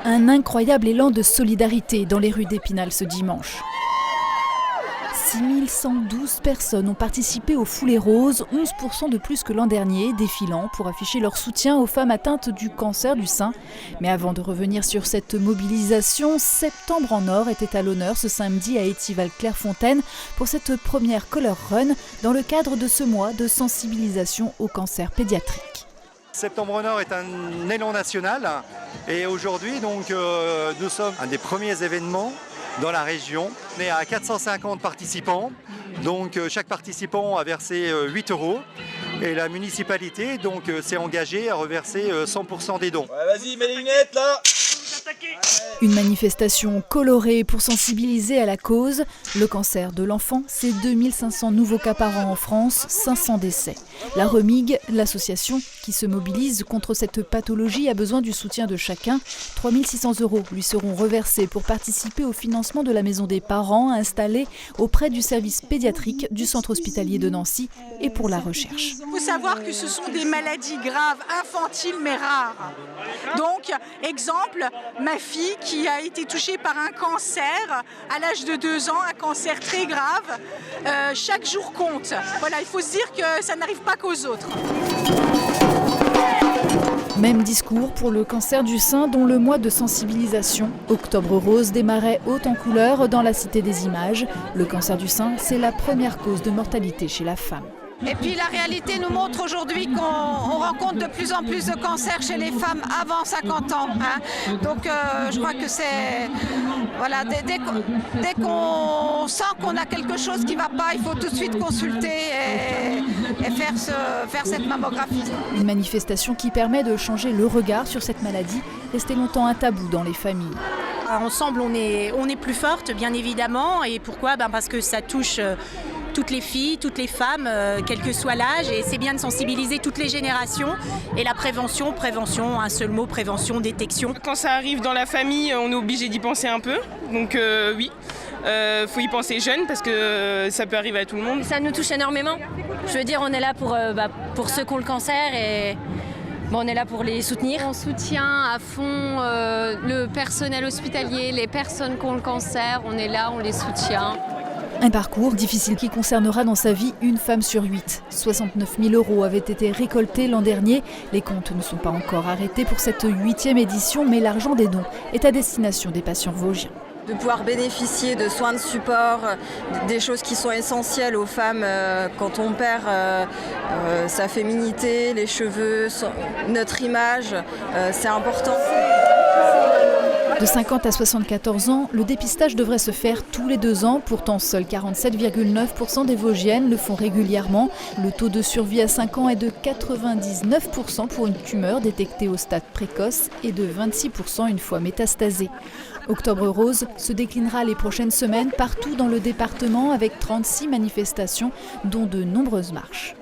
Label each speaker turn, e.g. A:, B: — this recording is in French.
A: Un incroyable élan de solidarité dans les rues d'Épinal ce dimanche. 6112 personnes ont participé aux Foulées Roses, 11% de plus que l'an dernier, défilant pour afficher leur soutien aux femmes atteintes du cancer du sein. Mais avant de revenir sur cette mobilisation, Septembre en Or était à l'honneur ce samedi à Étival-Clairefontaine pour cette première Color Run dans le cadre de ce mois de sensibilisation au cancer pédiatrique.
B: Septembre en Or est un élan national et aujourd'hui nous sommes un des premiers événements dans la région. On est à 450 participants, donc chaque participant a versé 8 € et la municipalité s'est engagée à reverser 100% des dons.
C: Ouais, vas-y, mets les lunettes là.
A: Une manifestation colorée pour sensibiliser à la cause. Le cancer de l'enfant, c'est 2500 nouveaux cas par an en France, 500 décès. La Remig, l'association qui se mobilise contre cette pathologie, a besoin du soutien de chacun. 3600 € lui seront reversés pour participer au financement de la maison des parents installée auprès du service pédiatrique du centre hospitalier de Nancy et pour la recherche.
D: Il faut savoir que ce sont des maladies graves, infantiles mais rares. Donc, exemple, ma fille qui a été touchée par un cancer à l'âge de 2 ans, un cancer très grave. Chaque jour compte. Voilà, il faut se dire que ça n'arrive pas qu'aux autres.
A: Même discours pour le cancer du sein dont le mois de sensibilisation, Octobre Rose, démarrait haut en couleur dans la Cité des Images. Le cancer du sein, c'est la première cause de mortalité chez la femme.
E: Et puis la réalité nous montre aujourd'hui qu'on rencontre de plus en plus de cancers chez les femmes avant 50 ans. Donc je crois que c'est... Voilà, dès qu'on sent qu'on a quelque chose qui ne va pas, il faut tout de suite consulter et faire cette mammographie.
A: Une manifestation qui permet de changer le regard sur cette maladie, restée longtemps un tabou dans les familles.
F: Ensemble, on est plus fortes, bien évidemment. Et pourquoi ? Parce que ça touche toutes les filles, toutes les femmes, quel que soit l'âge. Et c'est bien de sensibiliser toutes les générations. Et la prévention, un seul mot, prévention, détection.
G: Quand ça arrive dans la famille, on est obligé d'y penser un peu. Donc oui, faut y penser jeune parce que ça peut arriver à tout le monde.
H: Ça nous touche énormément. Je veux dire, on est là pour ceux qui ont le cancer et... Bon, on est là pour les soutenir.
I: On soutient à fond le personnel hospitalier, les personnes qui ont le cancer. On est là, on les soutient.
A: Un parcours difficile qui concernera dans sa vie une femme sur 8. 69 000 € avaient été récoltés l'an dernier. Les comptes ne sont pas encore arrêtés pour cette 8e édition, mais l'argent des dons est à destination des patients vosgiens.
J: De pouvoir bénéficier de soins de support, des choses qui sont essentielles aux femmes quand on perd sa féminité, les cheveux, notre image, c'est important.
A: De 50 à 74 ans, le dépistage devrait se faire tous les 2 ans. Pourtant, seuls 47,9% des Vosgiennes le font régulièrement. Le taux de survie à 5 ans est de 99% pour une tumeur détectée au stade précoce et de 26% une fois métastasée. Octobre Rose se déclinera les prochaines semaines partout dans le département avec 36 manifestations, dont de nombreuses marches.